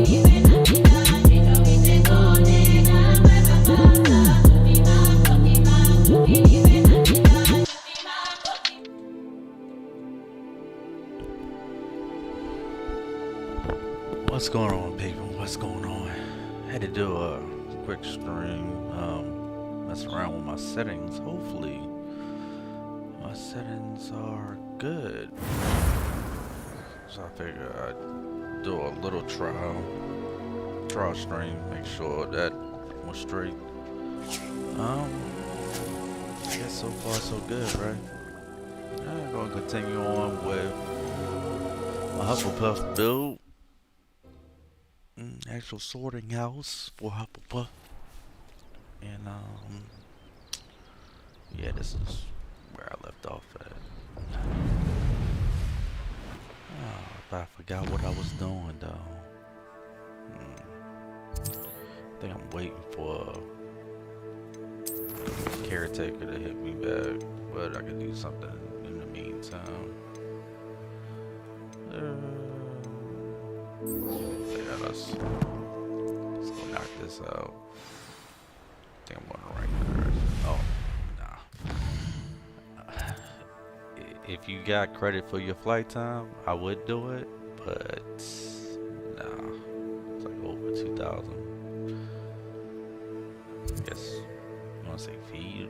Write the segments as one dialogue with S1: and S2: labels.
S1: What's going on, people? What's going on? I had to do a quick stream, mess around with my settings. Hopefully, my settings are good. So I figured I'd do a little trial stream, make sure that was straight. I guess so far so good, right? I'm gonna continue on with my Hufflepuff build. Actual sorting house for Hufflepuff. And yeah, this is where I left off at. Oh, but I forgot what I was doing though. I think I'm waiting for a caretaker to hit me back, but I can do something in the meantime. Yeah, let's go knock this out. I think I'm going the right direction. Oh, nah. If you got credit for your flight time, I would do it, but nah. It's like over 2,000. I guess you want to say feet?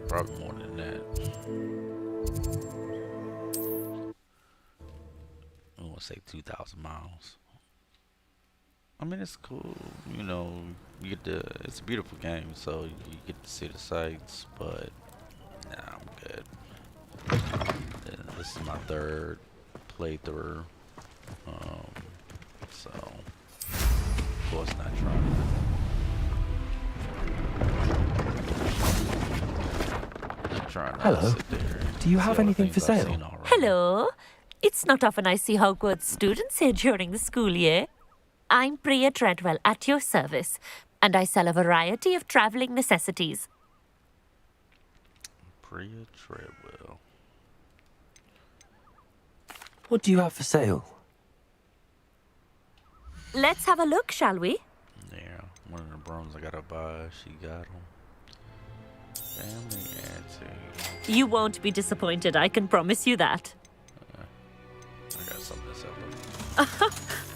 S1: Probably more than that. I want to say 2,000 miles. I mean, it's cool, you know, you get to, it's a beautiful game, so you get to see the sights, but nah, I'm good. This is my third playthrough, so, of course not trying to
S2: Hello.
S1: sit there.
S2: Do you have anything for sale?
S3: Hello. It's not often I see Hogwarts students here during the school year. I'm Priya Treadwell at your service, and I sell a variety of traveling necessities.
S1: Priya Treadwell.
S2: What do you have for sale?
S3: Let's have a look, shall we?
S1: Yeah, one of the brooms I gotta buy, she got them. Family antique.
S3: You won't be disappointed, I can promise you that.
S1: I got something to sell.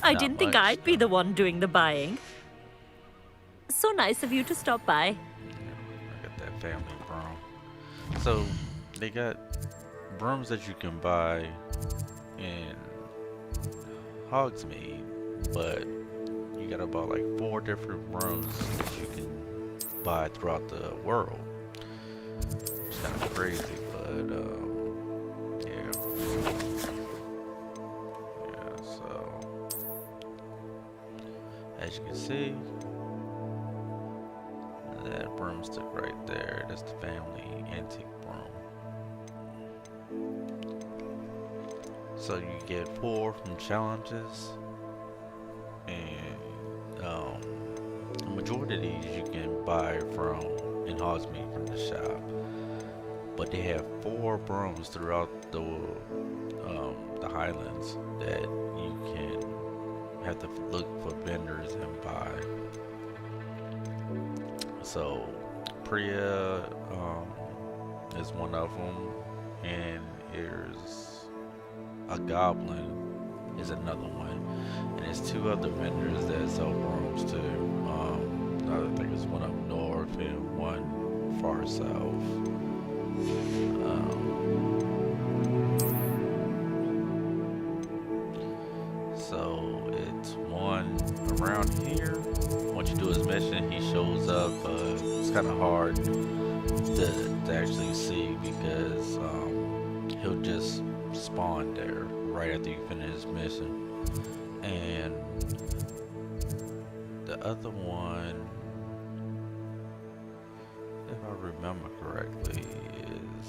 S3: I didn't think I'd be the one doing the buying. So nice of you to stop by.
S1: Yeah, I got that family broom. So, they got brooms that you can buy in Hogsmeade, but you gotta buy like 4 different brooms that you can buy throughout the world. It's kind of crazy, but yeah. Yeah, so as you can see, that broomstick right there, that's the family antique broom. So you get 4 from challenges, and the majority of these you can buy from in Hogsmeade from the shop. But they have 4 brooms throughout the Highlands that you can have to look for vendors and buy. So Priya is one of them, and here's a goblin is another one, and there's 2 other vendors that sell brooms too. I think it's one up north and one far south. So it's one around here. Once you do his mission, he shows up. It's kind of hard to actually see because he'll just spawn there right after you finish his mission. And the other one, if I remember correctly, is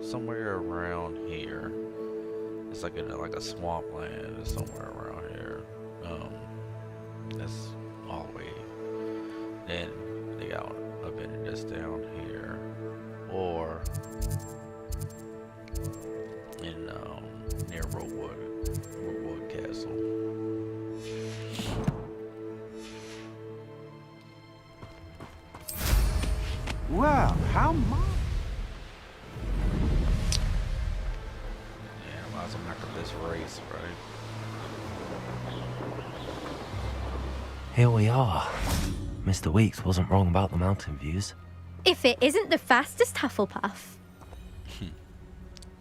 S1: somewhere around here. It's like in a swampland or somewhere around here. That's all the way. Then they got a vendor that's down here, or in near Rookwood How am I? Yeah, I might as well knock up this race, right?
S2: Here we are. Mr. Weeks wasn't wrong about the mountain views.
S4: If it isn't the fastest Hufflepuff.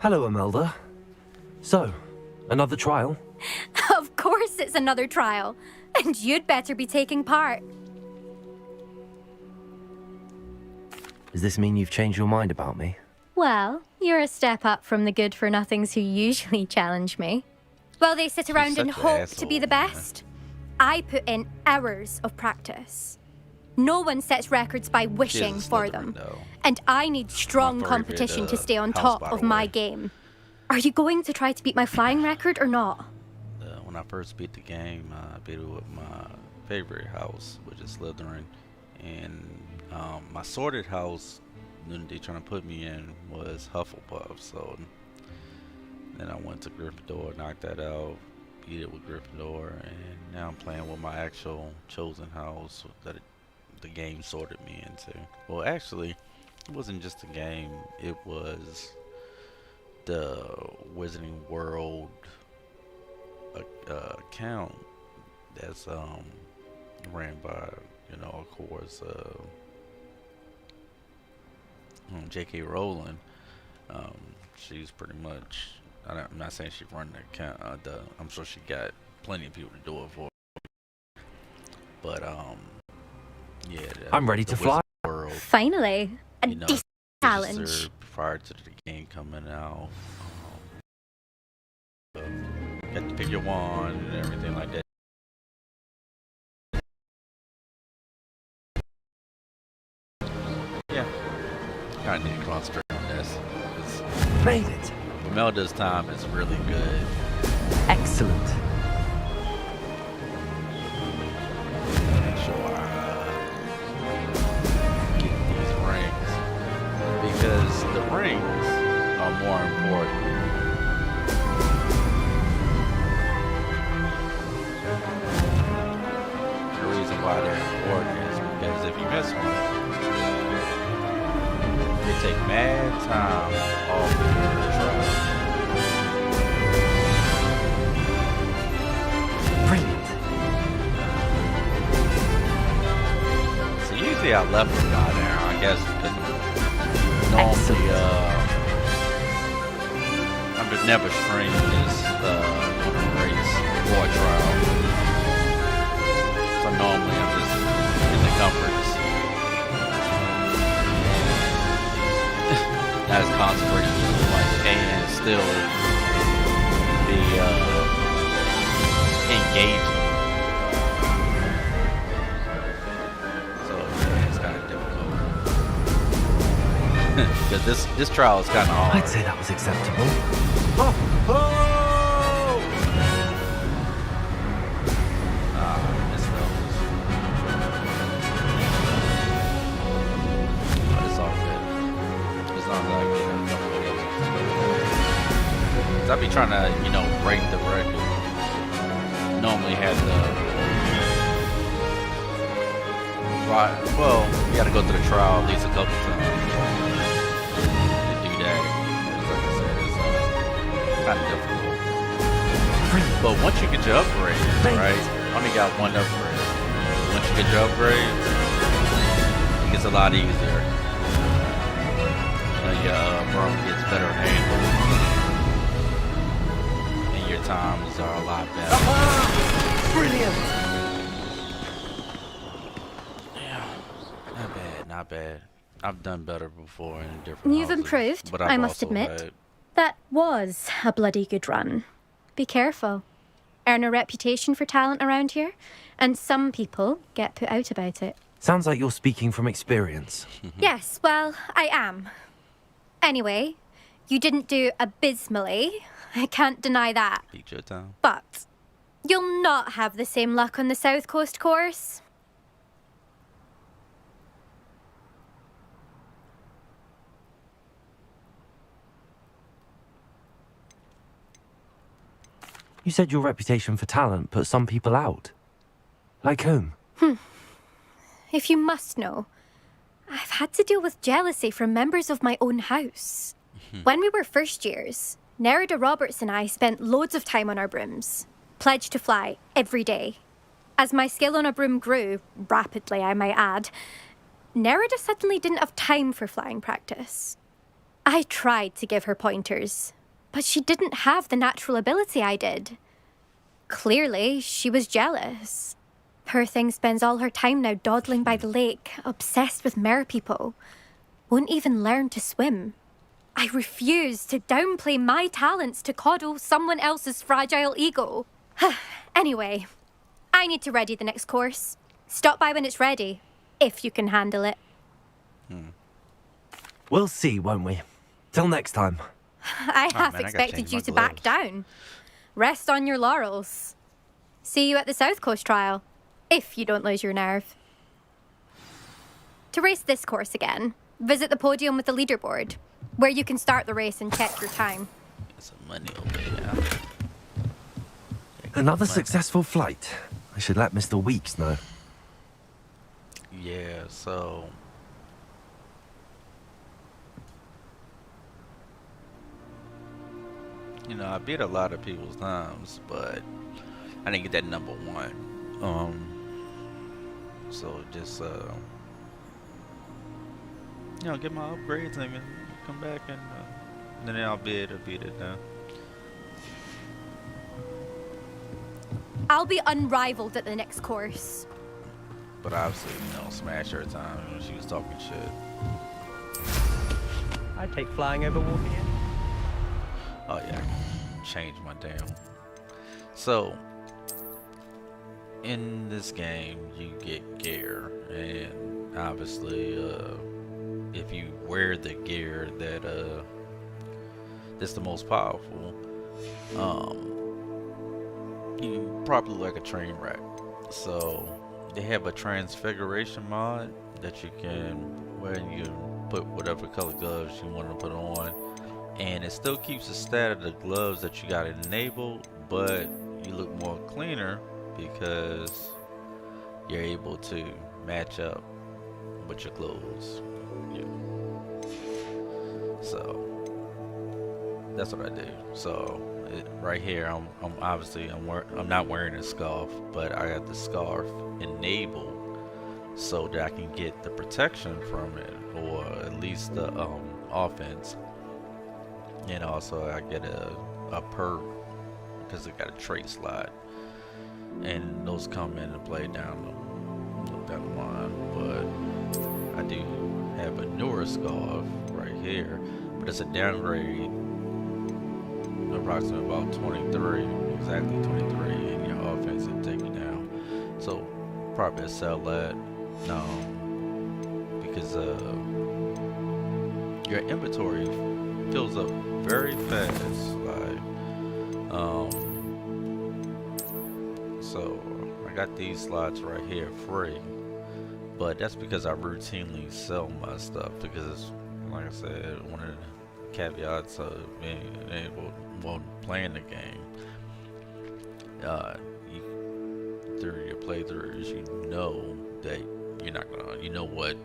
S2: Hello, Imelda. So, another trial?
S4: Of course it's another trial. And you'd better be taking part.
S2: Does this mean you've changed your mind about me?
S4: Well, you're a step up from the good-for-nothings who usually challenge me. While they sit around and
S1: such an
S4: hope to be the
S1: asshole, man.
S4: best, I put in hours of practice. No one sets records by wishing
S1: Jesus,
S4: for
S1: Slytherin,
S4: them.
S1: though.
S4: And I need strong
S1: favorite,
S4: competition to stay on
S1: house,
S4: top
S1: by
S4: of
S1: the
S4: my
S1: way.
S4: game. Are you going to try to beat my flying record or not?
S1: When I first beat the game, I beat it with my favorite house, which is Slytherin. And my sorted house that they trying to put me in was Hufflepuff. So then I went to Gryffindor, knocked that out, beat it with Gryffindor, and now I'm playing with my actual chosen house that the game sorted me into. Well, actually, it wasn't just the game. It was the Wizarding World account that's ran by, you know, of course, J.K. Rowling. She's pretty much. I'm not saying she run the account. I'm sure she got plenty of people to do it for. But yeah.
S2: I'm ready to fly.
S1: World,
S4: Finally, a
S1: you know,
S4: decent challenge.
S1: registered prior to the game coming out. You have to pick your wand and everything like that. Yeah, kind of need to concentrate on this.
S2: Made it.
S1: Imelda's time is really good.
S2: Excellent.
S1: Make sure I get these rings, because the rings are more important. The reason why they're important is because if you miss one, they take mad time off the trial.
S2: Brilliant.
S1: So usually I left the guy there, I guess, because normally I've never streamed this on a race or a trial. So normally I'm just in the comforts. As concentrated like and still be engaging. So yeah, it's kind of difficult. Because this trial is kind of hard.
S2: I'd say that was acceptable. Oh!
S1: Miss those. But it's all good. As long as I get a couple of these. 'Cause I be trying to, you know, break the record. Normally had the right. Well, you got to go through the trial at least a couple times to do that. 'Cause like I said, it's kind of difficult. But once you get your upgrades, right? Only got one upgrade. Once you get your upgrades, it gets a lot easier. Your bro gets better handled, and your times are a lot better.
S2: Brilliant.
S1: Yeah, not bad, not bad. I've done better before in different
S4: You've
S1: houses,
S4: improved,
S1: but I've
S4: I must
S1: also
S4: admit.
S1: had-
S4: That was a bloody good run. Be careful. Earn a reputation for talent around here, and some people get put out about it.
S2: Sounds like you're speaking from experience.
S4: Yes, well, I am. Anyway, you didn't do abysmally. I can't deny that.
S1: Beat your time.
S4: But you'll not have the same luck on the South Coast course.
S2: You said your reputation for talent put some people out. Like whom?
S4: If you must know, I've had to deal with jealousy from members of my own house. When we were first years, Nerida Roberts and I spent loads of time on our brooms, pledged to fly every day. As my skill on a broom grew, rapidly I might add, Nerida suddenly didn't have time for flying practice. I tried to give her pointers, but she didn't have the natural ability I did. Clearly, she was jealous. Poor thing spends all her time now dawdling by the lake, obsessed with merpeople. Won't even learn to swim. I refuse to downplay my talents to coddle someone else's fragile ego. Anyway, I need to ready the next course. Stop by when it's ready, if you can handle it.
S2: We'll see, won't we? Till next time.
S4: I half
S1: man, I gotta
S4: expected
S1: change
S4: you
S1: my
S4: to back
S1: gloves.
S4: down. Rest on your laurels. See you at the South Coast trial, if you don't lose your nerve. To race this course again, visit the podium with the leaderboard, where you can start the race and check your time.
S1: Get some money over here.
S2: Another successful flight. I should let Mr. Weeks know.
S1: Yeah, so you know, I beat a lot of people's times, but I didn't get that number one. So just you know, get my upgrades and then come back and then I'll be able to beat it now.
S4: I'll be unrivaled at the next course.
S1: But obviously, you know, smash her time when she was talking shit.
S5: I'd take flying over water.
S1: Oh yeah, I can change my damn. So in this game, you get gear, and obviously, if you wear the gear that's the most powerful, you probably look like a train wreck. So they have a transfiguration mod that you can, where you put whatever color gloves you want to put on, and it still keeps the stat of the gloves that you got enabled, but you look more cleaner because you're able to match up with your clothes. Yeah. So that's what I do. So right here, I'm obviously I'm not wearing a scarf, but I got the scarf enabled so that I can get the protection from it, or at least the offense. And also I get a perk because it got a trait slot, and those come into play down the line. But I do have a newer scarf right here, but it's a downgrade, approximately about 23, exactly 23, and your offense will take you down. So probably sell that because your inventory fills up very fast, like so I got these slots right here free, but that's because I routinely sell my stuff, because like I said, one of the caveats of being able, well, playing the game, through your playthroughs, you know that you're not gonna, you know what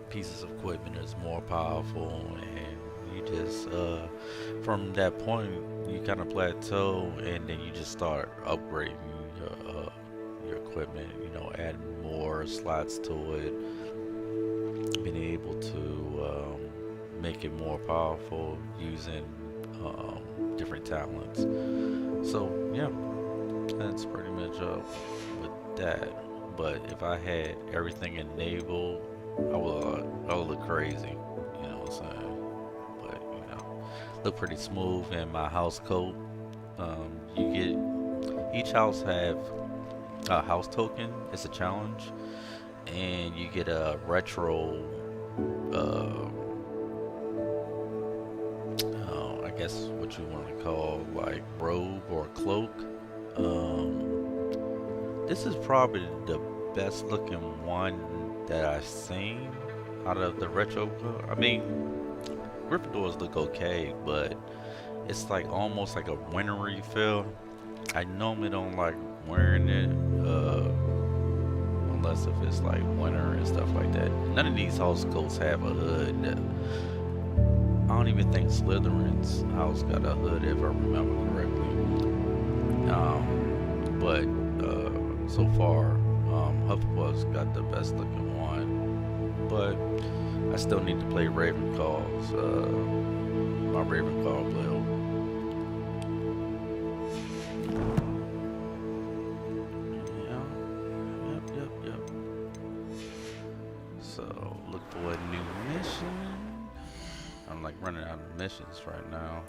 S1: pieces of equipment is more powerful, and you just from that point you kind of plateau, and then you just start upgrading your equipment, you know, adding more slots to it, being able to make it more powerful using different talents. So yeah, that's pretty much up with that. But if I had everything enabled, I would look crazy, you know what I'm saying? But you know, look pretty smooth in my house coat. You get, each house have a house token. It's a challenge, and you get a retro I guess what you want to call, like, robe or cloak. This is probably the best looking one that I've seen out of the retro. I mean, Gryffindors look okay, but it's like almost like a wintry feel. I normally don't like wearing it unless if it's like winter and stuff like that. None of these house coats have a hood. I don't even think Slytherin's house got a hood if I remember correctly. But so far, Hufflepuff's got the best looking one. But I still need to play Ravenclaw's, my Ravenclaw build. Yep. So look for a new mission. I'm like running out of missions right now.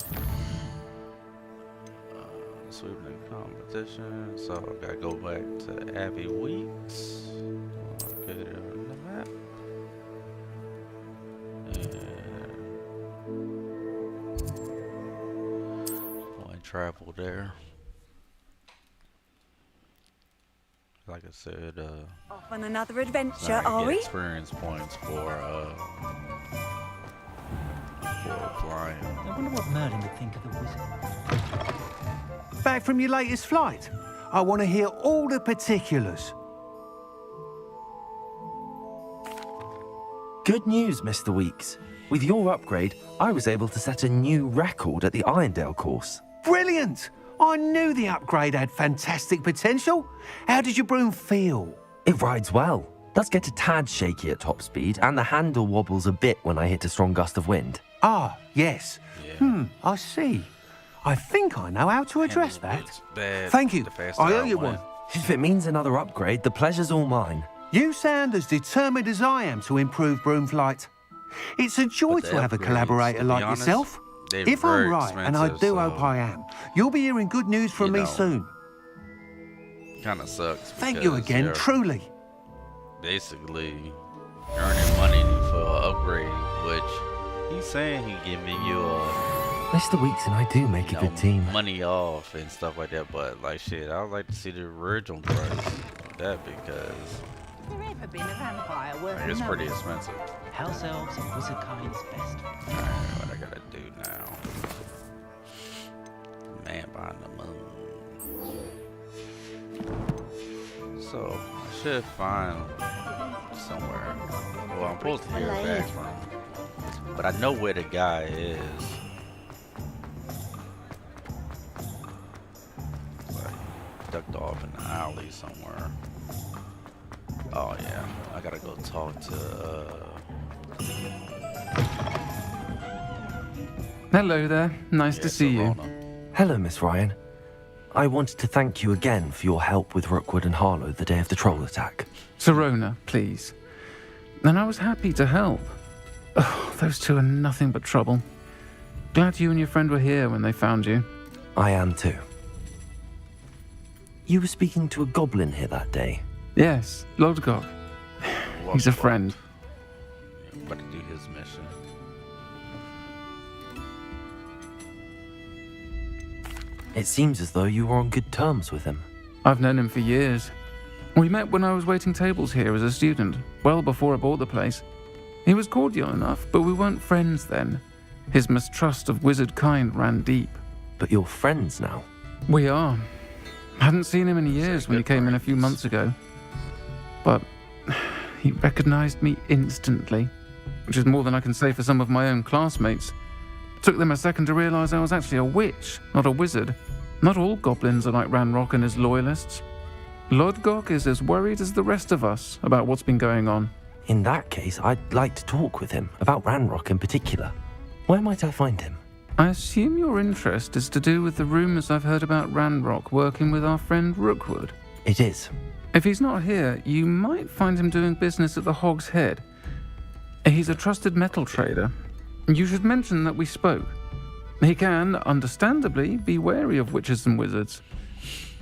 S1: Sweeping the competition, so I gotta go back to Abby Weeks. Get it on the map. And travel there. Like I said,
S6: Off on another adventure,
S1: I
S6: are
S1: get
S6: we?
S1: experience points for flying.
S2: I wonder what Merlin would think of the wizard.
S7: Back from your latest flight? I want to hear all the particulars.
S2: Good news, Mr. Weeks. With your upgrade, I was able to set a new record at the Irondale course.
S7: Brilliant! I knew the upgrade had fantastic potential. How did your broom feel?
S2: It rides well. Does get a tad shaky at top speed, and the handle wobbles a bit when I hit a strong gust of wind.
S7: Ah, yes.
S1: Yeah.
S7: I see. I think I know how to address that.
S1: It's bad.
S7: Thank you.
S1: The faster
S7: I owe you
S1: went.
S7: one.
S2: If it means another upgrade, the pleasure's all mine.
S7: You sound as determined as I am to improve broom flight. It's a joy
S1: But the
S7: to have a
S1: upgrades,
S7: collaborator
S1: to be
S7: like
S1: honest,
S7: yourself.
S1: they're
S7: If I'm
S1: very
S7: right, and I
S1: expensive,
S7: do
S1: so,
S7: hope I am, you'll be hearing good news from me
S1: know,
S7: soon.
S1: Kind of sucks.
S7: Thank you
S1: because
S7: again,
S1: you're
S7: truly.
S1: basically earning money for an upgrade, which he's saying he giving you
S2: Mr. Weeks and I do make a good team.
S1: money off and stuff like that. But like shit, I would like to see the original price of that because
S6: Has there ever been a vampire worth
S1: it's pretty
S6: knowing?
S1: expensive.
S8: House elves and wizard kind's best.
S1: Alright, what I gotta do now? Man behind the moon. So I should find somewhere. Well, I'm supposed to hear back from him, but I know where the guy is. Like ducked off in the alley somewhere. Oh yeah, I gotta go talk to.
S9: Hello there. Nice to see you.
S1: Serona.
S2: Hello, Miss Ryan. I wanted to thank you again for your help with Rookwood and Harlow the day of the troll attack.
S9: Serona, please. And I was happy to help. Oh, those two are nothing but trouble. Glad you and your friend were here when they found you.
S2: I am too. You were speaking to a goblin here that day.
S9: Yes, Lodgok. He's a friend.
S1: About to do his mission.
S2: It seems as though you were on good terms with him.
S9: I've known him for years. We met when I was waiting tables here as a student, well before I bought the place. He was cordial enough, but we weren't friends then. His mistrust of wizard kind ran deep.
S2: But you're friends now.
S9: We are. Hadn't seen him in years when he came in a few months ago. But he recognized me instantly, which is more than I can say for some of my own classmates. Took them a second to realize I was actually a witch, not a wizard. Not all goblins are like Ranrock and his loyalists. Lodgok is as worried as the rest of us about what's been going on.
S2: In that case, I'd like to talk with him, about Ranrock in particular. Where might I find him?
S9: I assume your interest is to do with the rumors I've heard about Ranrock working with our friend Rookwood.
S2: It is.
S9: If he's not here, you might find him doing business at the Hog's Head. He's a trusted metal trader. You should mention that we spoke. He can, understandably, be wary of witches and wizards,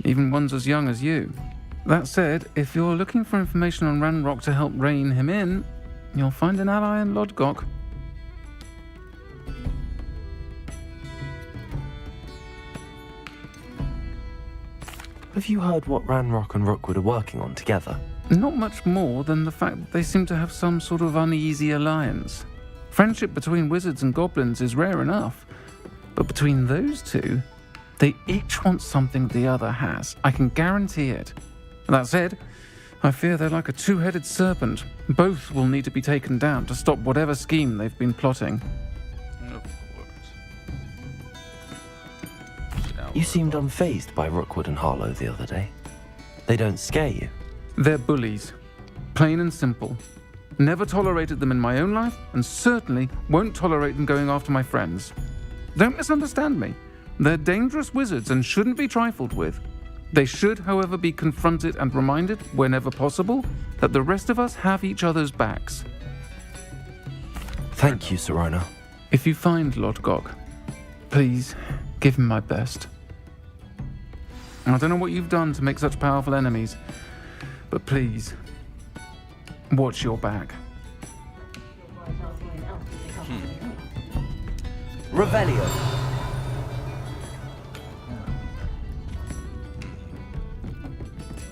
S9: even ones as young as you. That said, if you're looking for information on Ranrock to help rein him in, you'll find an ally in Lodgok.
S2: Have you heard what Ranrock and Rookwood are working on together?
S9: Not much more than the fact that they seem to have some sort of uneasy alliance. Friendship between wizards and goblins is rare enough, but between those two, they each want something the other has. I can guarantee it. That said, I fear they're like a two-headed serpent. Both will need to be taken down to stop whatever scheme they've been plotting.
S1: Of course.
S2: You seemed unfazed by Rookwood and Harlow the other day. They don't scare you.
S9: They're bullies. Plain and simple. Never tolerated them in my own life, and certainly won't tolerate them going after my friends. Don't misunderstand me. They're dangerous wizards and shouldn't be trifled with. They should, however, be confronted and reminded, whenever possible, that the rest of us have each other's backs.
S2: Thank you, Serona.
S9: If you find Lord Gog, please give him my best. I don't know what you've done to make such powerful enemies, but please, watch your back.
S2: Revelio.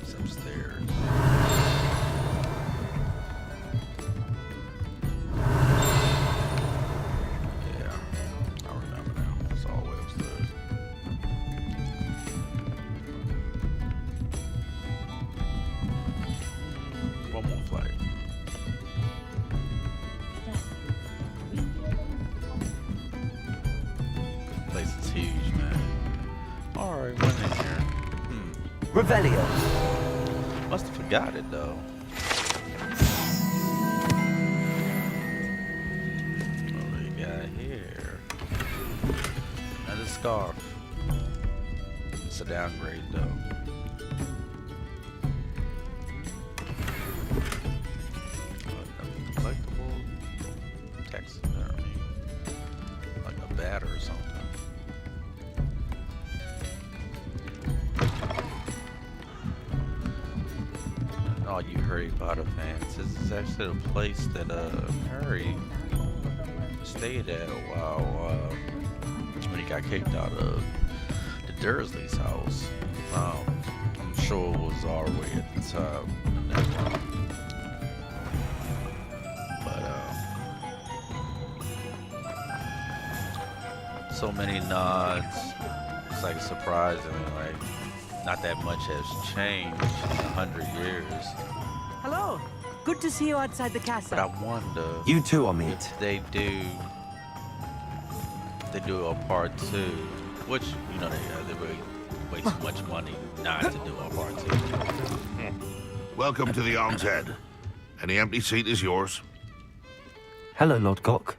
S1: It's upstairs. Yeah, I remember now. It's all the way upstairs. One more flight. Place is huge, man. Alright, went in here.
S2: Revelio.
S1: Must have forgot it though. What do we got here? Another scarf. It's a downgrade though. Collectible taxidermy. Like a bat or something. All you Harry Potter fans, this is actually the place that Harry stayed at while when he got kicked out of the Dursley's house. I'm sure it was our way at the time. But so many nods. It's like surprising, like not that much has changed in 100 years.
S6: Hello. Good to see you outside the castle.
S1: But I wonder
S2: You too, Amit.
S1: if they do a part 2, which you know they really way too much money not to do a part 2.
S10: Welcome to the Arm's Head. Any empty seat is yours.
S2: Hello, Lord Gok.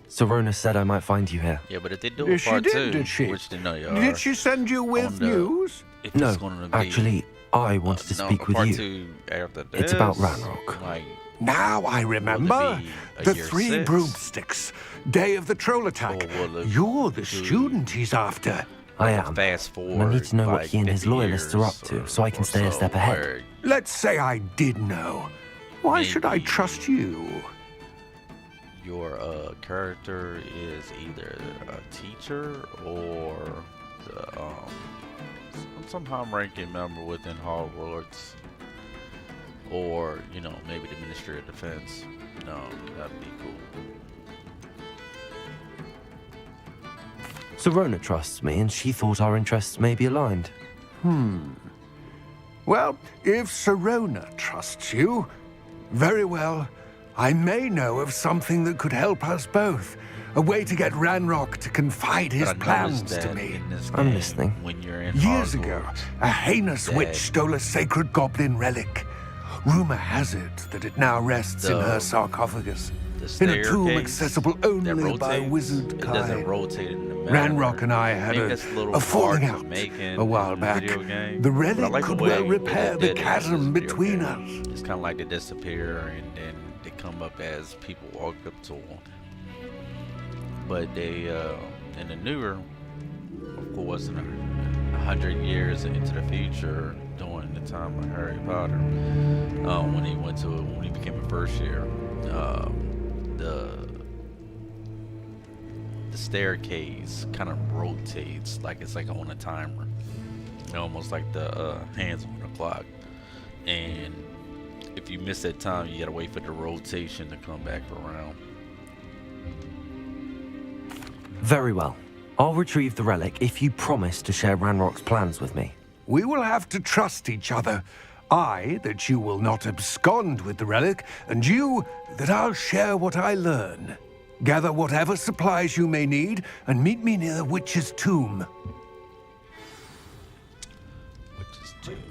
S2: Serona said I might find you here.
S1: Yeah, but if they do a
S7: Yes, she
S1: part
S7: did,
S1: 2,
S7: did she?
S1: which they know you are,
S7: Did she send you with
S1: wonder
S7: news?
S1: if
S2: No,
S1: it's gonna be,
S2: actually, I wanted to
S1: no,
S2: speak
S1: a
S2: with
S1: part
S2: you.
S1: 2 after this,
S2: It's about Ranrock.
S1: Like,
S7: Now I remember.
S1: be a
S7: The
S1: year
S7: 3
S1: 6?
S7: broomsticks. Day of the troll attack.
S1: Or will it
S7: You're the
S1: do-
S7: student he's after.
S2: I am.
S1: fast
S2: And
S1: forward.
S2: I need to know what
S1: like
S2: he and his
S1: 50
S2: loyalists are up
S1: years
S2: to, so I can
S1: or
S2: stay a
S1: so,
S2: step ahead.
S1: where
S7: Let's say I did know. Why should I
S1: Maybe.
S7: trust you?
S1: your character is either a teacher or the, some high-ranking member within Hogwarts, or you know maybe the Ministry of Defense. No, that'd be cool.
S2: Serona trusts me, and she thought our interests may be aligned.
S7: Well, if Serona trusts you, very well. I may know of something that could help us both. A way to get Ranrock to confide his
S1: But I
S7: plans
S1: noticed
S7: to
S1: that
S7: me.
S1: in this
S2: I'm
S1: game,
S2: listening.
S1: When you're in
S7: Years ago,
S1: Hogwarts,
S7: a heinous
S1: that-
S7: witch stole a sacred goblin relic. Rumor has it that it now rests in her sarcophagus,
S1: the
S7: in a tomb
S1: staircase
S7: accessible
S1: that
S7: only by
S1: rotates,
S7: wizard
S1: it doesn't
S7: kind.
S1: rotate in the manner.
S7: Ranrock and I had
S1: Maybe that's little
S7: a falling
S1: art
S7: out
S1: we're making
S7: a while
S1: in the
S7: back.
S1: video game,
S7: The
S1: but I
S7: relic
S1: like the
S7: could
S1: way
S7: well
S1: they
S7: repair the
S1: did it in this
S7: chasm
S1: video
S7: between
S1: game.
S7: us.
S1: It's kind of like they disappear and then they come up as people walk up to them. But they, in the newer, of course, in 100 years into the future, during the time of Harry Potter, when he became a first year, the staircase kind of rotates like it's like on a timer, almost like the hands on the clock. And if you miss that time, you gotta wait for the rotation to come back around.
S2: Very well. I'll retrieve the relic if you promise to share Ranrock's plans with me.
S7: We will have to trust each other. I, that you will not abscond with the relic, and you, that I'll share what I learn. Gather whatever supplies you may need, and meet me near the witch's tomb.
S1: Witch's tomb.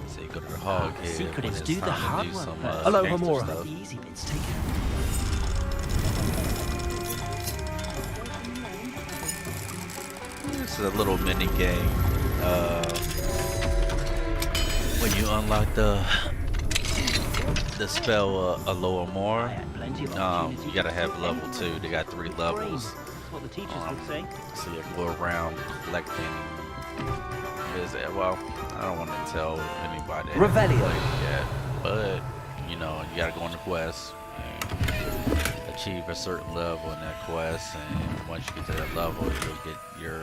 S1: So you go to the hog here.
S8: Secrets
S1: when
S8: do
S1: it's
S8: the
S1: time to
S8: hard
S1: do
S8: work.
S1: some,
S5: Hello,
S1: gangster
S5: Homura.
S1: stuff.
S8: The easy bits take care.
S1: It's a little mini game. When you unlock the spell a lower more,
S8: Plenty of
S1: you gotta have level 2. They got 3 levels.
S8: That's what the teachers would say.
S1: So you go around collecting. Well, I don't want to tell anybody that hasn't played yet, but you know, you gotta go on the quest and achieve a certain level in that quest, and once you get to that level, you'll get your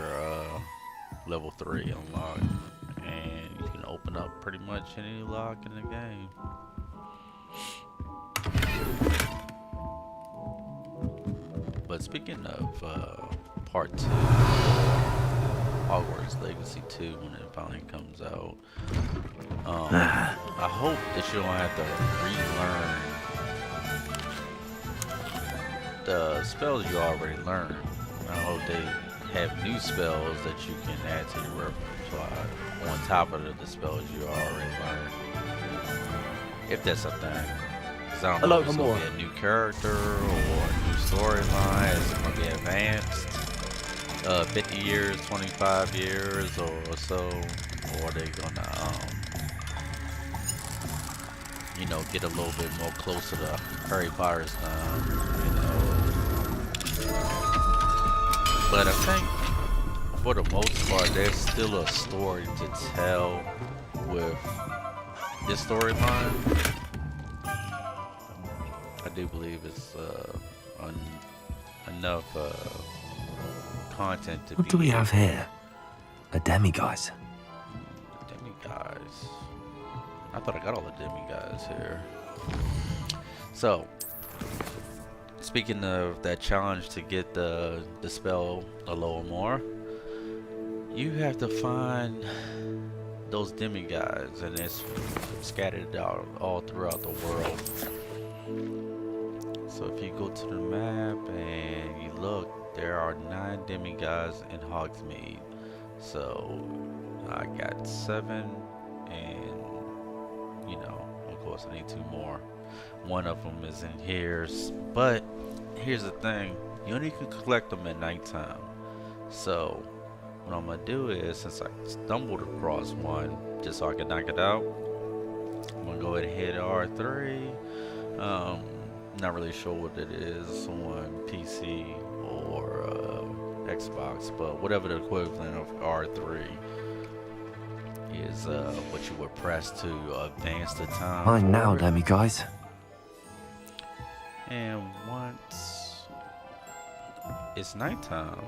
S1: level 3 unlocked, and you can open up pretty much any lock in the game. But speaking of part 2, Hogwarts Legacy 2, when it finally comes out, I hope that you don't have to relearn the spells you already learned. I hope they have new spells that you can add to your repertoire on top of the spells you already learned. If that's a thing. 'Cause I don't know if it's going to be a new character or a new storyline. Is it going to be advanced? 50 years, 25 years or so? Or are they going to, you know, get a little bit more closer to Harry Potter's time, you know? But I think, for the most part, there's still a story to tell with this storyline. I do believe it's enough content to
S2: What
S1: be.
S2: do we have here? A demiguise.
S1: Demiguise. I thought I got all the demiguise here. So, speaking of that challenge to get the spell a little more, you have to find those demiguise, and it's scattered out all throughout the world. So if you go to the map and you look, there are 9 demiguise in Hogsmeade. So I got 7, and you know, of course I need 2 more. One of them is in here, but here's the thing: you only can collect them at nighttime. So what I'm gonna do is, since I stumbled across one just so I can knock it out, I'm gonna go ahead and hit R3. Not really sure what it is on PC or Xbox, but whatever the equivalent of R3 is, what you would press to advance the time.
S2: Mine now,
S1: forward.
S2: demiguise.
S1: And once it's nighttime,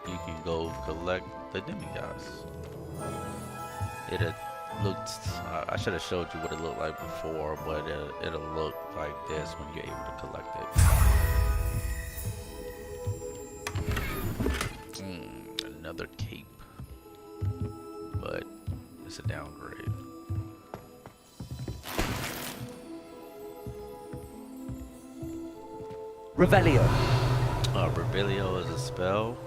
S1: you can go collect the demiguise. It looked, I should have showed you what it looked like before, but it'll look like this when you're able to collect it. Another cape, but it's a downgrade.
S5: Revelio.
S1: Revelio is a spell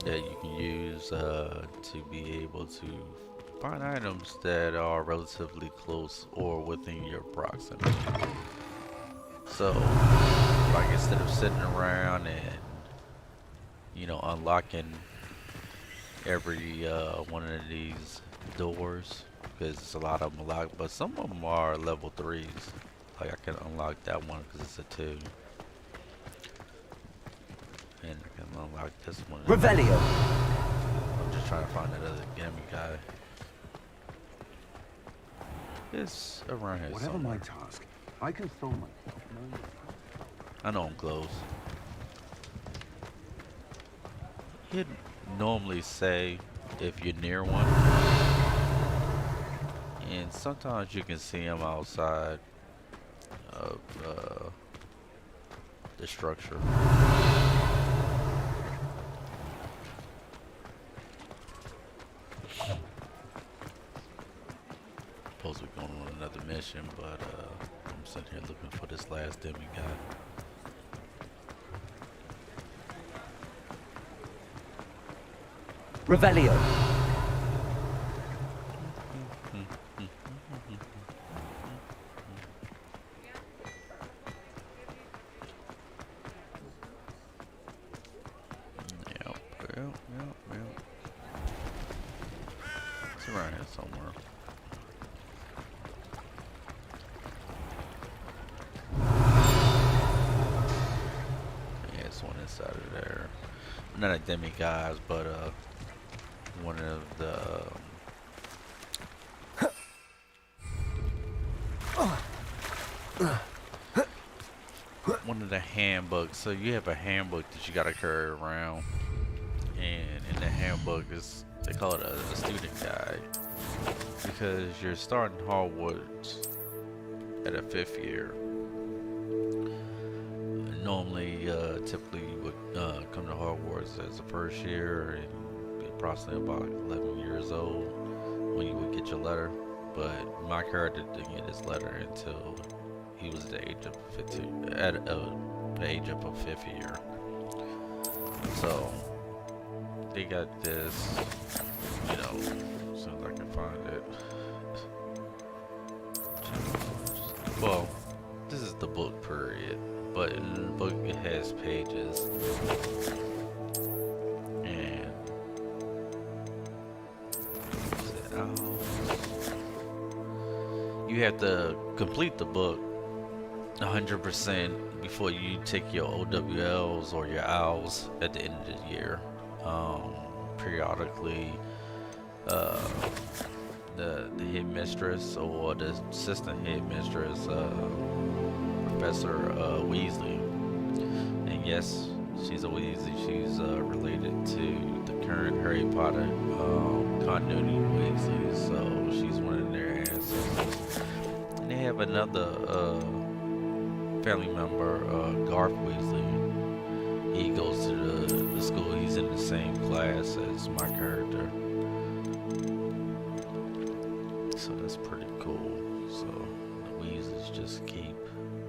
S1: that you can use to be able to find items that are relatively close or within your proximity. So, like, instead of sitting around and, you know, unlocking every one of these doors, because a lot of them are locked, but some of them are level 3s. Like, I can unlock that one because it's a 2. And I can unlock this one.
S5: Revelio.
S1: I'm just trying to find that other gammy guy. It's around here.
S7: Whatever
S1: somewhere.
S7: my task, I can throw myself.
S1: I know I'm close. He'd normally say if you're near one, and sometimes you can see him outside of the structure. mission, but I'm sitting here looking for this last demigod.
S5: Revelio.
S1: Yep. It's around here somewhere. Yeah, it's one inside of there. Not a demigod, but one of the one of the handbooks. So you have a handbook that you gotta carry around, and in the handbook is, they call it a student guide, because you're starting Hogwarts at a 5th year. Normally, typically you would come to Hogwarts as a 1st year and be approximately about 11 years old when you would get your letter. But my character didn't get his letter until he was the age of 15, at the age of a 5th year. So they got this, you know, as soon as I can find it. Well, this is the book period, but in the book it has pages, and you have to complete the book 100% before you take your OWLs or your OWLs at the end of the year. Periodically, the headmistress or the assistant headmistress, Professor Weasley, and yes, she's a Weasley. She's related to the current Harry Potter continuity Weasley, so she's one of their ancestors. And they have another family member, Garth Weasley. He goes to the school. He's in the same class as my character. So that's pretty cool. So the Weasleys just keep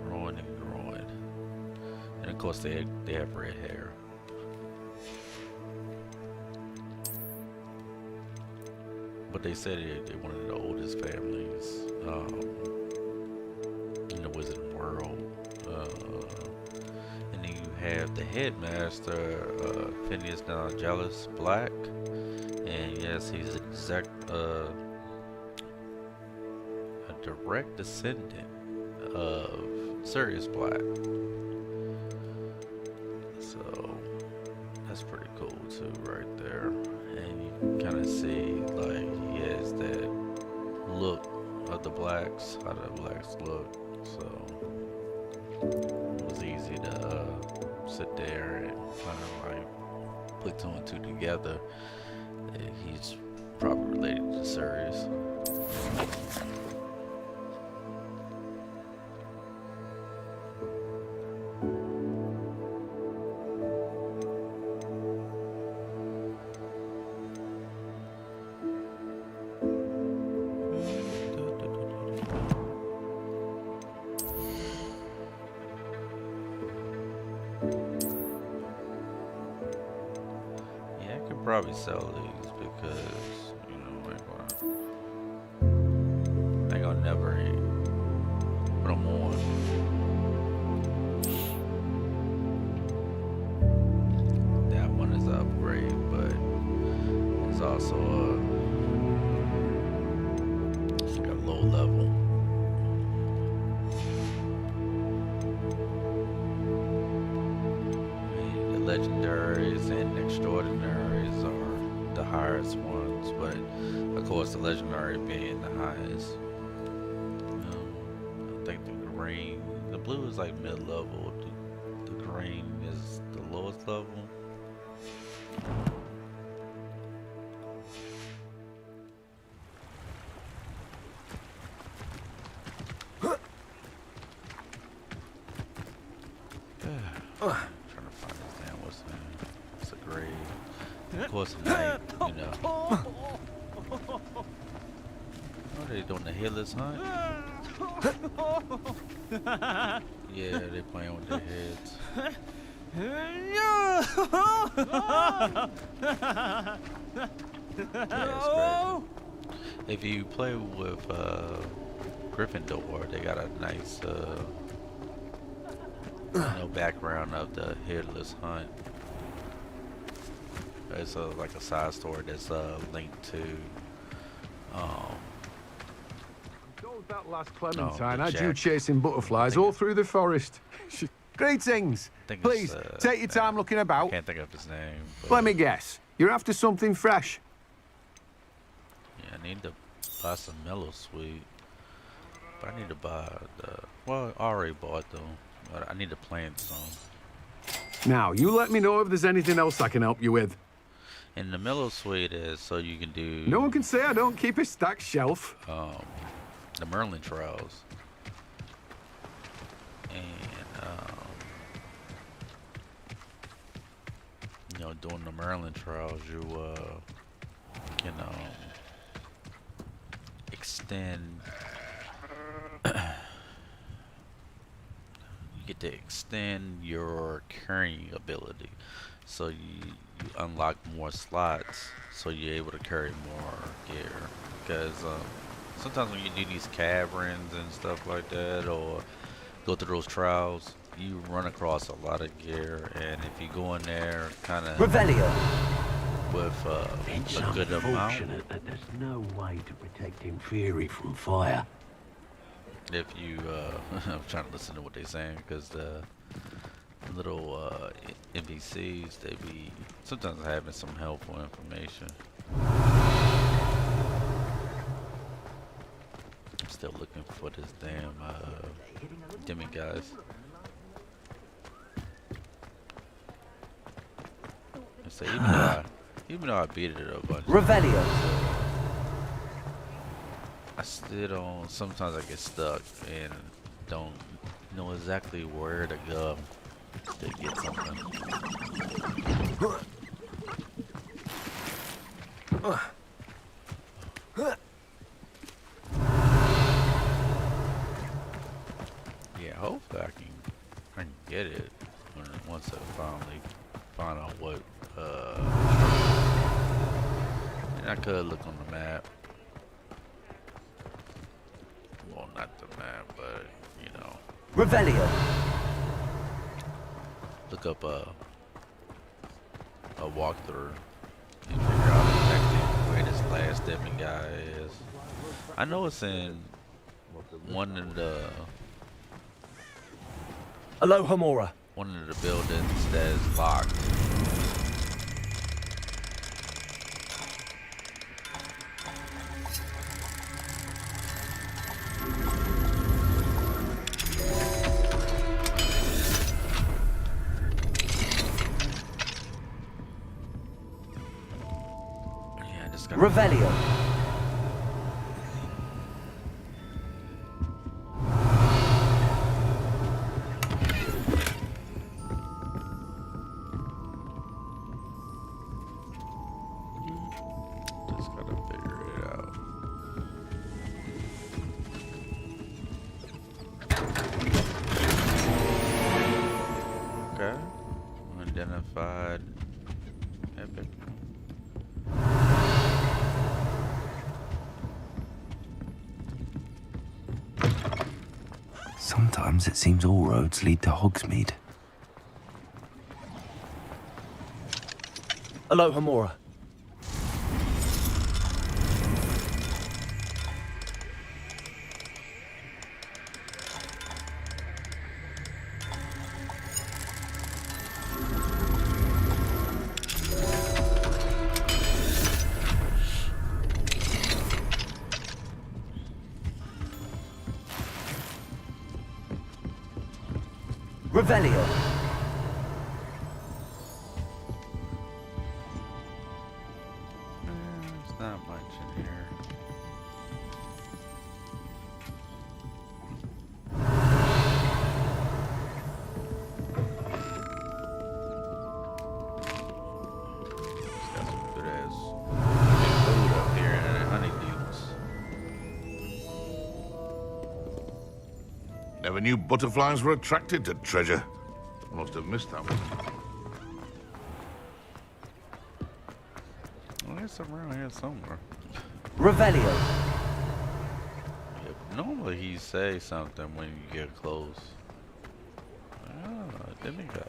S1: growing and growing. And of course they have red hair. But they said they're one of the oldest families in the Wizarding world. And then you have the headmaster, Phineas Nigellus Black, and yes, he's a direct descendant of Sirius Black. So that's pretty cool too, right there. And you can kind of see, like, he has that look of the Blacks, how the Blacks look. So it was easy to sit there and kind of like put 2 and 2 together. And he's probably related to Sirius. Probably sell these because, you know, I ain't gonna never put them on. That one is an upgrade, but it's also a low level. The legendaries and extraordinaries are the highest ones, but of course the legendary being the highest. I think the blue is like mid-level, the green is the lowest level. Of course, tonight, you know. What are they doing, the headless hunt? Yeah, they playing with their heads. Yeah, if you play with Gryffindor, they got a nice background of the headless hunt. It's like a side story that's linked to
S7: That last Clementine
S1: the
S7: had you
S1: Jack.
S7: chasing butterflies all through the forest. Greetings.
S1: think
S7: Please,
S1: it's,
S7: take your time looking
S1: I
S7: about.
S1: can't think of his name. But
S7: Let me guess. You're after something fresh.
S1: yeah, I need to buy some Mellow Sweet. But I need to buy the. Well, I already bought them. But I need to plant some.
S7: Now, you let me know if there's anything else I can help you with.
S1: And the Mellow Sweet is so you can do.
S7: No one can say I don't keep a stacked shelf.
S1: The Merlin trials. And doing the Merlin trials, you extend. You get to extend your carrying ability, so you unlock more slots, so you're able to carry more gear. Because sometimes when you do these caverns and stuff like that, or go through those trials, you run across a lot of gear, and if you go in there kind of
S2: Revelio.
S1: with a good amount,
S8: That there's no way to protect Inferi from fire.
S1: if you I'm trying to listen to what they're saying, because the little NPCs, they be sometimes having some helpful information. I'm still looking for this damn demiguise. So even though I beat it a bunch,
S2: Revelio.
S1: I still don't. Sometimes I get stuck and don't know exactly where to go to get something. Yeah, hopefully I can get it once I finally find out what. And I could look on the map. Well, not the map, but
S2: Revelio.
S1: look up a walkthrough and figure out exactly where this last demiguise is. I know it's in one of the
S2: Alohomora.
S1: one of the buildings that is locked. Yeah, I just got
S2: Revelio.
S1: Just gotta figure it out. Okay. Unidentified epic.
S2: Sometimes it seems all roads lead to Hogsmeade. Alohomora. Revelio.
S1: There's not much in here. It's got some good ass food up here and honeydews.
S10: Never knew butterflies were attracted to treasure. Must have missed that one.
S1: Well, it's around here somewhere.
S2: Revelio.
S1: Yep. Normally he say something when you get close. Ah, demigods.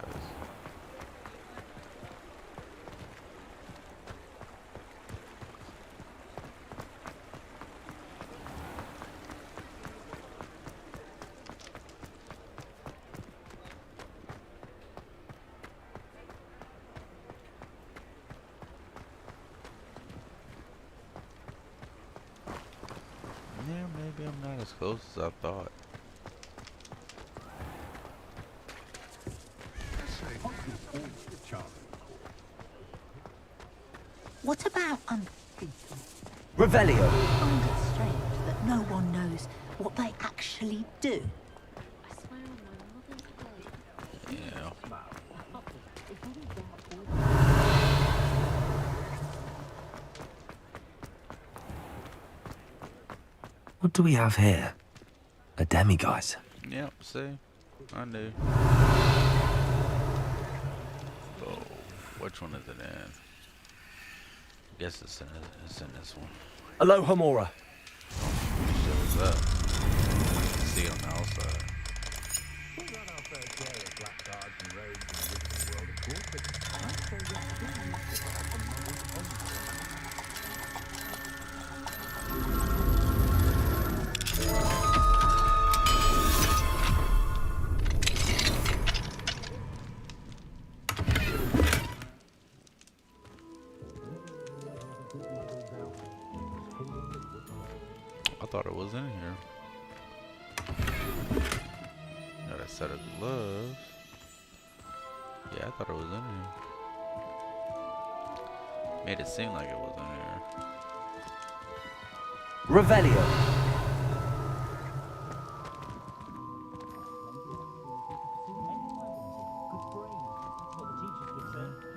S1: Yeah, maybe I'm not as close as I thought.
S11: What about,
S2: Revelio.
S11: I find it strange that no one knows what they actually do.
S1: Yeah.
S2: What do we have here? A demiguise.
S1: Yep, see? I knew. Oh, which one is it in? Guess it's in this one.
S2: Aloha Mora.
S1: Shows up. See on the outside. I thought it was in here. Got a set of gloves. Yeah, I thought it was in here. Made it seem like it was in here.
S2: Revelio.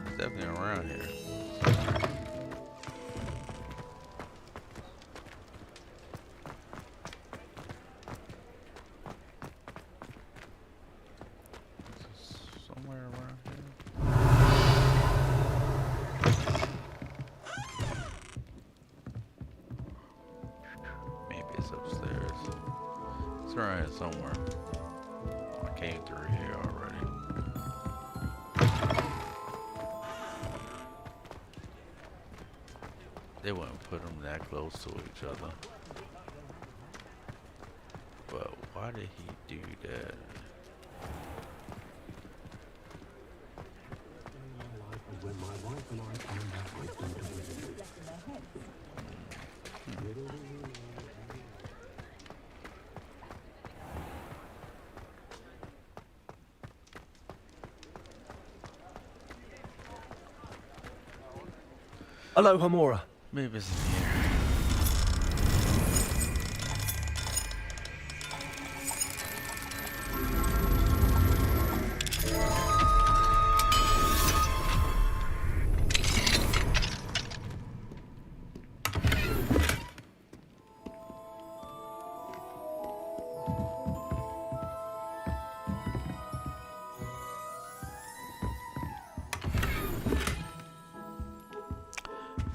S1: It's definitely around here. Somewhere around here. Maybe it's upstairs. It's around here somewhere. I came through here already. They wouldn't put them that close to each other. But why did he do that?
S2: Aloha Mora.
S1: Maybe it's in here.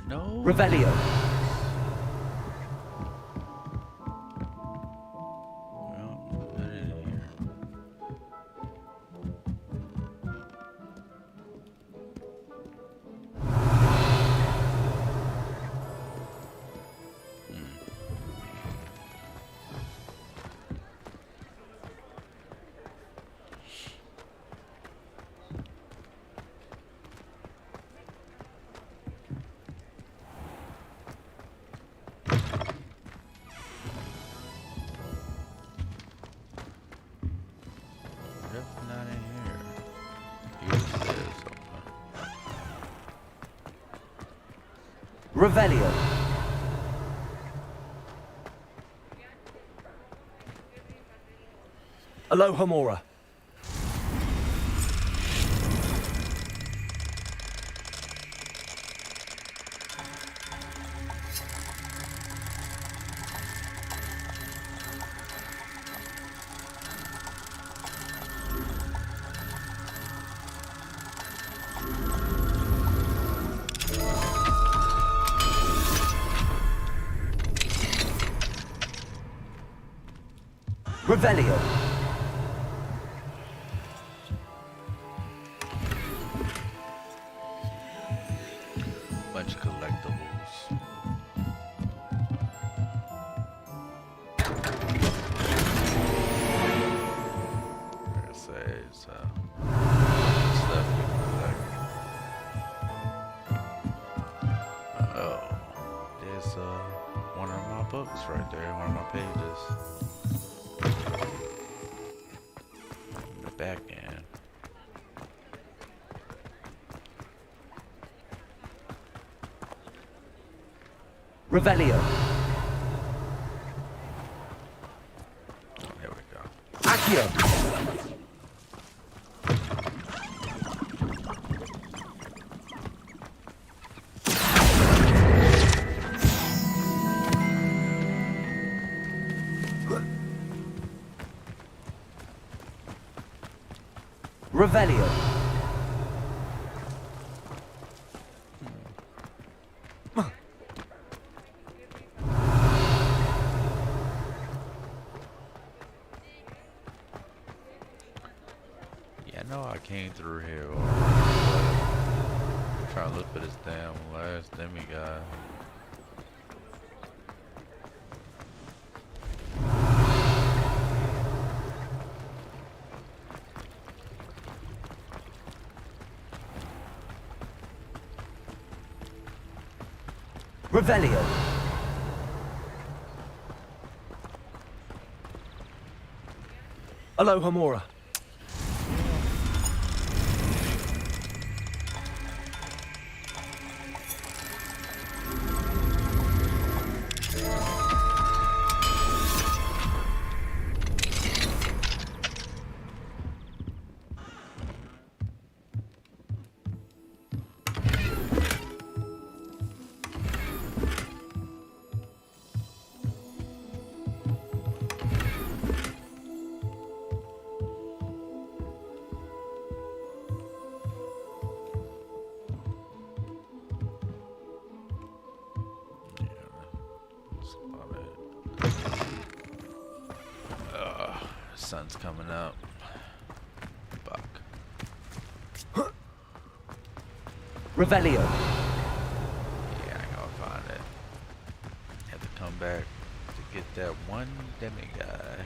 S1: No.
S2: Revelio.
S1: Well, that ain't here. Definitely not in here. He was there somewhere.
S2: Revelio. Aloha Mora. Revelio.
S1: Bunch of collectibles. Like I say, it's stuff you collect. Oh, there's one of my books right there, one of my pages. The back end.
S2: Revelio.
S1: Oh, there we go.
S2: Accio. Revelio.
S1: Yeah, I know I came through here. Trying to look for this damn last demiguy.
S2: Revelio. Aloha Mora.
S1: Sun's coming up. Fuck.
S2: Revelio.
S1: Yeah, I gotta find it. Have to come back to get that one demiguy.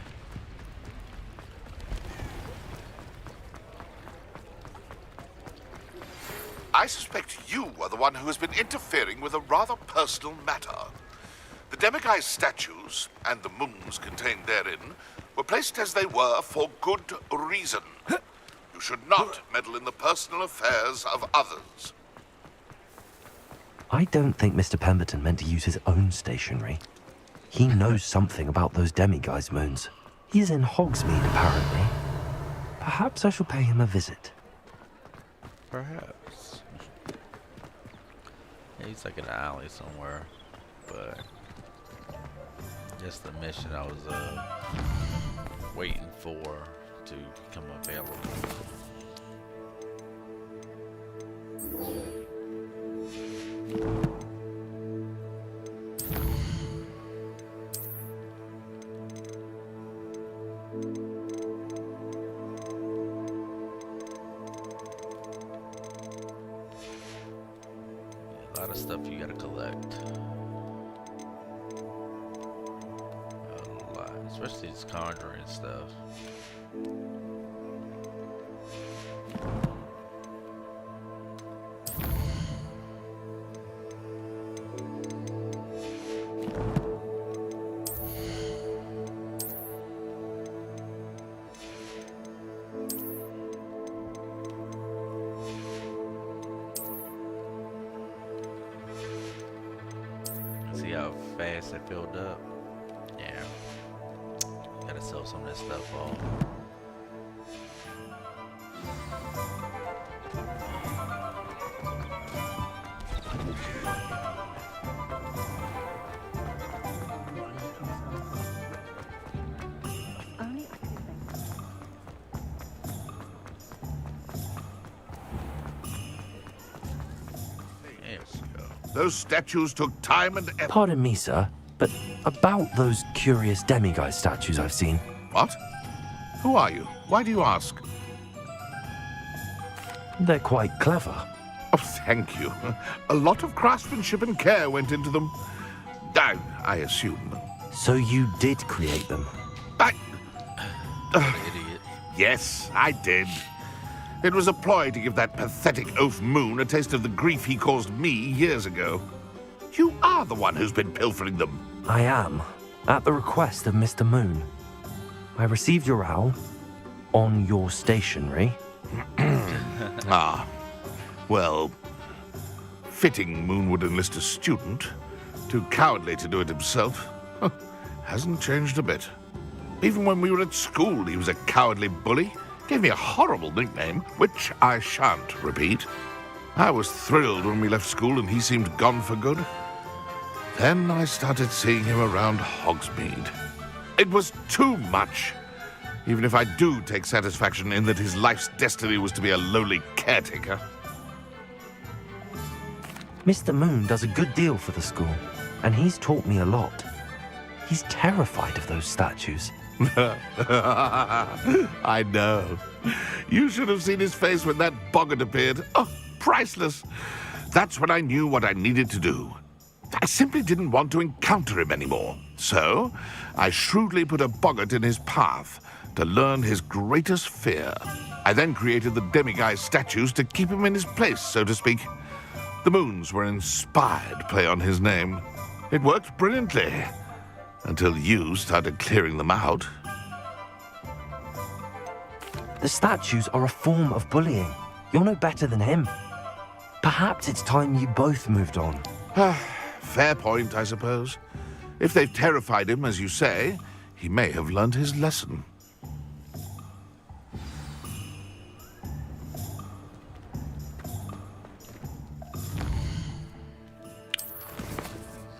S10: I suspect you are the one who has been interfering with a rather personal matter. The demiguy's statues, and the moons contained therein, were placed as they were for good reason. You should not meddle in the personal affairs of others.
S2: I don't think Mr. Pemberton meant to use his own stationery. He knows something about those demiguise moons. He's in Hogsmeade, apparently. Perhaps I shall pay him a visit.
S1: Perhaps. Yeah, he's like in an alley somewhere, but just the mission I was waiting for to become available. A lot of stuff you gotta collect. A lot, especially this conjuring stuff. See how fast it filled up? Yeah. Gotta sell some of this stuff off. There we go.
S10: Those statues took time and effort.
S2: Pardon me, sir, but about those curious demiguise statues I've seen,
S10: What? Who are you? Why do you ask?
S2: They're quite clever.
S10: Oh, thank you. A lot of craftsmanship and care went into them. I assume.
S2: So you did create them?
S1: Idiot.
S10: Yes, I did. It was a ploy to give that pathetic oaf Moon a taste of the grief he caused me years ago. You are the one who's been pilfering them.
S2: I am, at the request of Mr. Moon. I received your owl on your stationery.
S10: Ah, well, fitting Moon would enlist a student. Too cowardly to do it himself. Hasn't changed a bit. Even when we were at school, he was a cowardly bully. Gave me a horrible nickname, which I shan't repeat. I was thrilled when we left school and he seemed gone for good. Then I started seeing him around Hogsmeade. It was too much. Even if I do take satisfaction in that his life's destiny was to be a lowly caretaker.
S2: Mr. Moon does a good deal for the school, and he's taught me a lot. He's terrified of those statues.
S10: I know. You should have seen his face when that boggart appeared. Oh, priceless. That's when I knew what I needed to do. I simply didn't want to encounter him anymore. So, I shrewdly put a boggart in his path to learn his greatest fear. I then created the demiguise statues to keep him in his place, so to speak. The moons were an inspired play on his name. It worked brilliantly. Until you started clearing them out.
S2: The statues are a form of bullying. You're no better than him. Perhaps it's time you both moved on.
S10: Fair point, I suppose. If they've terrified him, as you say, he may have learned his lesson.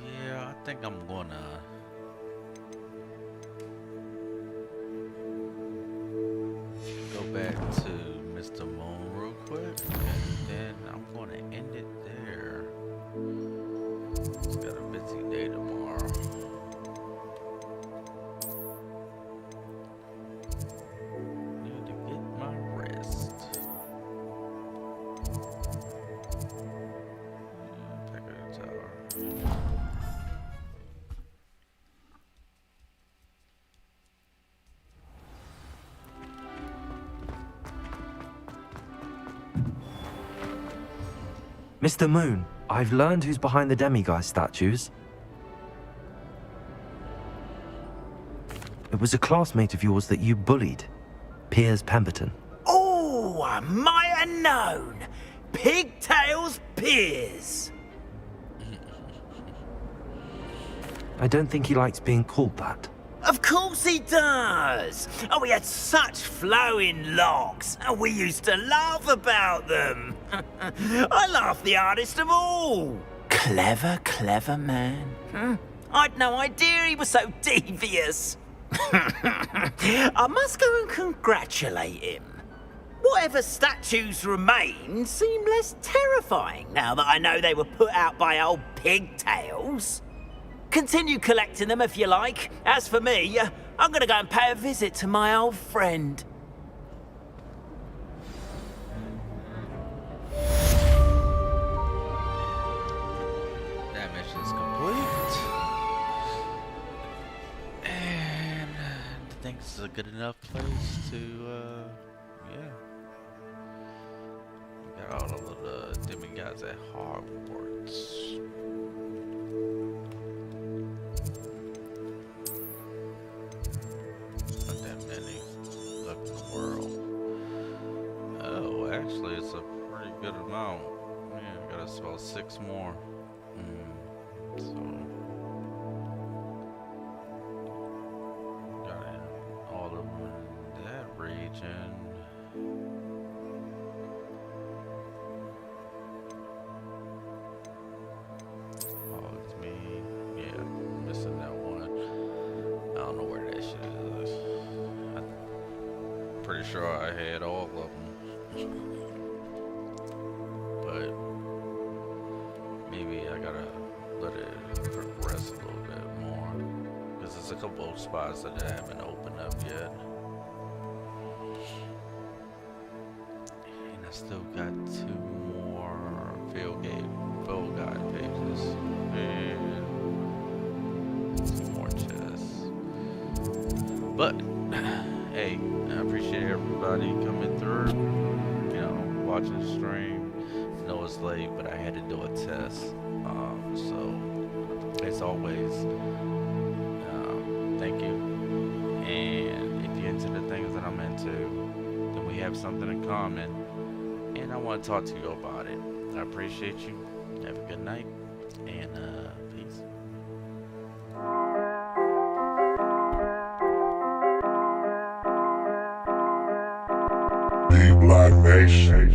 S1: Yeah, I think I'm gonna go back to Mr. Moon real quick, and then I'm gonna end it there. It's got a busy day tomorrow. Need to get my rest. Take her to the tower.
S2: Mr. Moon, I've learned who's behind the demiguise statues. It was a classmate of yours that you bullied, Piers Pemberton.
S12: Oh, I might have known. Pigtails Piers.
S2: I don't think he likes being called that.
S12: Of course he does. Oh, we had such flowing locks, and we used to laugh about them. I laughed the hardest of all. Clever, clever man. I'd no idea he was so devious. I must go and congratulate him. Whatever statues remain seem less terrifying now that I know they were put out by old pigtails. Continue collecting them if you like. As for me, I'm gonna go and pay a visit to my old friend.
S1: That mission's complete. And I think this is a good enough place to, yeah. We got all of the demigods at Hogwarts. Not that many left in the world. Oh, actually, it's a pretty good amount. Yeah, we got about 6 more. So got all of them in that region. Oh, it's me. Yeah, missing that one. I don't know where that shit is. I'm pretty sure I had all of them. But maybe I gotta let it progress a little bit more, because there's a couple of spots that I haven't opened. open up yet. And I still got 2 more field guide pages. And 2 more chests. But, hey, I appreciate everybody coming through. You know, watching the stream. I know it's late, but I had to do a test. So, as always, thank you. And if you're into the things that I'm into, then we have something in common. And I want to talk to you about it. I appreciate you. Have a good night. And peace.
S10: DBlock Nation.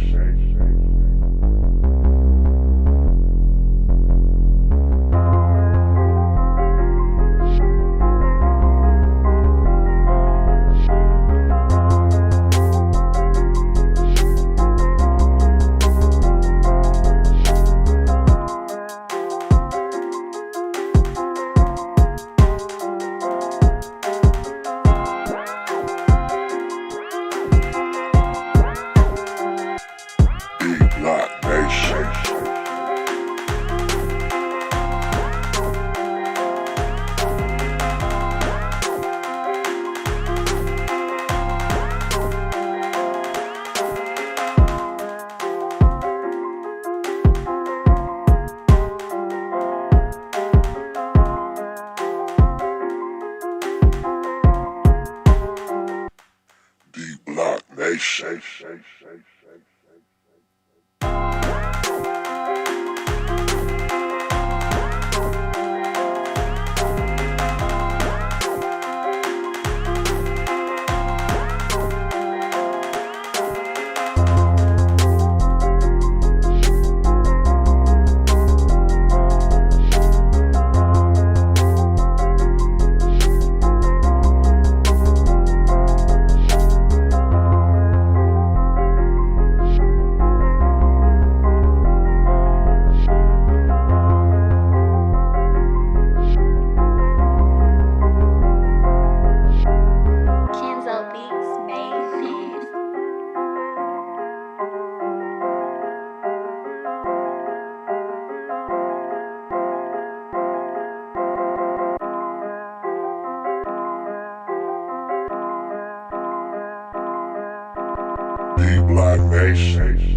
S10: DBlock Nation.